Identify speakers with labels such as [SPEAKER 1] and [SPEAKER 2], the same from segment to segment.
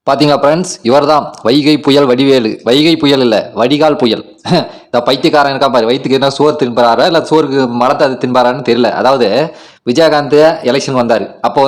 [SPEAKER 1] பாத்தீங்களா ஃப்ரெண்ட்ஸ், இவர் தான் வைகை புயல் வடிவேலு. வைகை புயல் இல்லை, வடிகால் புயல். இந்த பைத்தியக்காரன் இருக்கா பாரு, வயிற்றுக்கு என்ன சோறு தின்பாரா இல்லை சோறுக்கு மலத்தை அது தின்பாரான்னு தெரியல. அதாவது விஜயகாந்த் எலெக்ஷன் வந்தார். அப்போ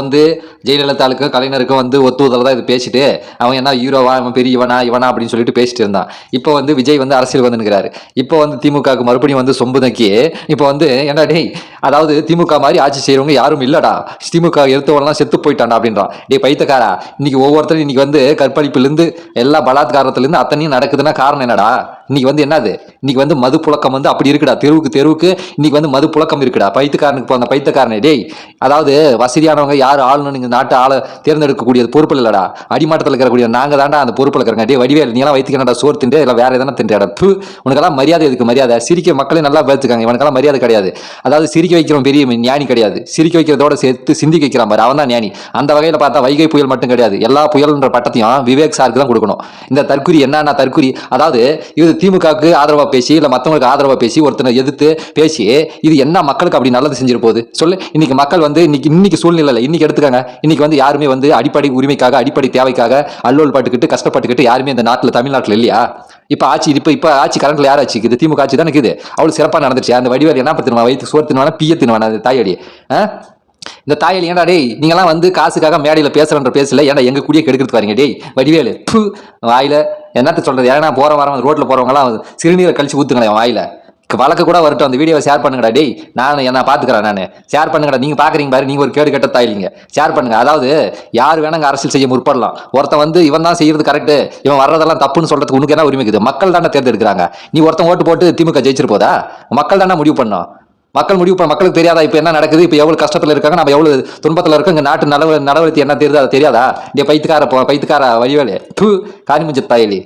[SPEAKER 1] ஜெயலலிதாவுக்கும் கலைஞருக்கும் ஒத்துவதில் தான் இது பேசிட்டு அவன் என்ன ஹீரோவா, அவன் பெரிய இவனா அப்படின்னு சொல்லிட்டு பேசிட்டு இருந்தான். இப்போ விஜய் அரசியல் வந்துருக்கிறாரு. இப்போ திமுகவுக்கு மறுபடியும் சொம்பு நக்கி இப்போ என்ன டேய், அதாவது திமுக மாதிரி ஆட்சி செய்யறவங்க யாரும் இல்லடா, திமுக எடுத்தவங்கலாம் செத்து போயிட்டான்டா அப்படின்றான். டே பைத்தியக்காரா, இன்னைக்கு ஒவ்வொருத்தரும் இன்னைக்கு கற்பழிப்புலேருந்து எல்லா பலாத்காரத்துலேருந்து அத்தனையும் நடக்குதுன்னா காரணம் என்னடா? இன்னைக்கு என்னது, இன்னைக்கு மது புழக்கம் அப்படி இருக்குடா. தெருவுக்கு இன்னைக்கு மது புழக்கம் இருக்குடா. பைத்தியக்காரனுக்கு போன பைத்தியக்காரனே டேய், அதாவது வசதியானவங்க யார் ஆளணும், நீங்க நாட்டு ஆளை தேர்ந்தெடுக்கக்கூடியது பொறுப்பு இல்லடா. அடிமாட்டத்தில் இருக்கக்கூடிய நாங்க தாண்டா அந்த பொறுப்பில் இருக்கிறங்க. டே வடிவேல், நீ எல்லாம் வைத்துக்கடா சோறு திண்டு இல்லை வேற எதனா திண்டாடா. உனக்கெல்லாம் மரியாதை எதுக்கு? மரியாதை சிரிக்க மக்களே நல்லா பேத்துக்காங்க. இவனுக்கெல்லாம் மரியாதை கிடையாது. அதாவது சிரிக்க வைக்கிறவன் பெரிய ஞானி கிடையாது, சிரிக்க வைக்கிறதோட சேர்த்து சிந்திக்க வைக்கிறான் பாரு, அவன் தான் ஞானி. அந்த வகையில் பார்த்தா வைகை புயல் மட்டும் கிடையாது, எல்லா புயல்ன்ற பட்டத்தையும் விவேக் சாருக்கு தான் கொடுக்கணும். இந்த தற்குறி என்னன்னா தற்குறி, அதாவது இது திமுகவுக்கு ஆதரவா பேசி இல்லை மற்றவங்களுக்கு ஆதரவா பேசி ஒருத்தனை எதிர்த்து பேசி இது என்ன மக்களுக்கு அப்படி நல்லது செஞ்சிரு போகுது சொல்லு. இன்னைக்கு மக்கள் இன்னைக்கு சூழ்நிலை இன்னைக்கு எடுத்துக்காங்க. இன்னைக்கு யாருமே அடிப்படை உரிமைக்காக அடிப்படை தேவைக்காக அல்லோல் பட்டுக்கிட்டு கஷ்டப்பட்டுக்கிட்டு யாருமே இந்த நாட்டில் தமிழ்நாட்டில் இல்லையா? இப்ப ஆட்சி இப்ப ஆட்சி கரண்ட்ல யார் ஆட்சி? இது திமுக ஆட்சி தான் இருக்குது. அவளுக்கு சிறப்பாக நடந்துச்சு. அந்த வடிவேல் என்ன பத்தினுவா, வயிற்று சோறு தின்வானா பிய தின்வானா அந்த தாயடி. இந்த தாயலி ஏன்டா டேய், நீங்களாம் காசுக்காக மேடையில் பேசுறன்ற பேசல, ஏன்டா எங்க கூடிய கெடுக்கிறதுக்கு வரீங்க டேய் வடிவேலு. வாயில என்னத்த சொல்றது, ஏன்னா போற வாரம் ரோட்ல போறவங்கலாம் சிறுநீரை கழிச்சு ஊத்துங்களேன் வாயில. வழக்கு கூட வரட்டும், அந்த வீடியோவை ஷேர் பண்ணுங்கடா டேய், நான் என்ன பாத்துக்கிறேன், நான் ஷேர் பண்ணுங்கடா. நீங்க பாக்குறீங்க பாரு, நீங்க ஒரு கேடு கட்ட தாயிலிங்க, ஷேர் பண்ணுங்க. அதாவது யார் வேணாங்க அரசியல் செய்ய முற்படலாம். ஒருத்தன் இவன் தான் செய்யறது கரெக்ட், இவன் வர்றதெல்லாம் தப்புன்னு சொல்றதுக்கு உனக்கு என்ன உரிமை இருக்குது? மக்கள் தானே தேர்ந்தெடுக்கிறாங்க. நீ ஒருத்தன் ஓட்டு போட்டு திமுக ஜெயிச்சிரு போதா? மக்கள் தானே முடிவு பண்ணோம். மக்கள் முடிவு பண்ண, மக்களுக்கு தெரியாதா இப்ப என்ன நடக்குது, இப்ப எவ்வளவு கஷ்டத்துல இருக்காங்க, நம்ம எவ்வளவு துன்பத்துல இருக்கோம், இங்க நாட்டு நடவடிக்கை என்ன தெரியுது, அது தெரியாதா? பைத்துக்கார வழிவேலு காணிமுஞ்ச தாயலி.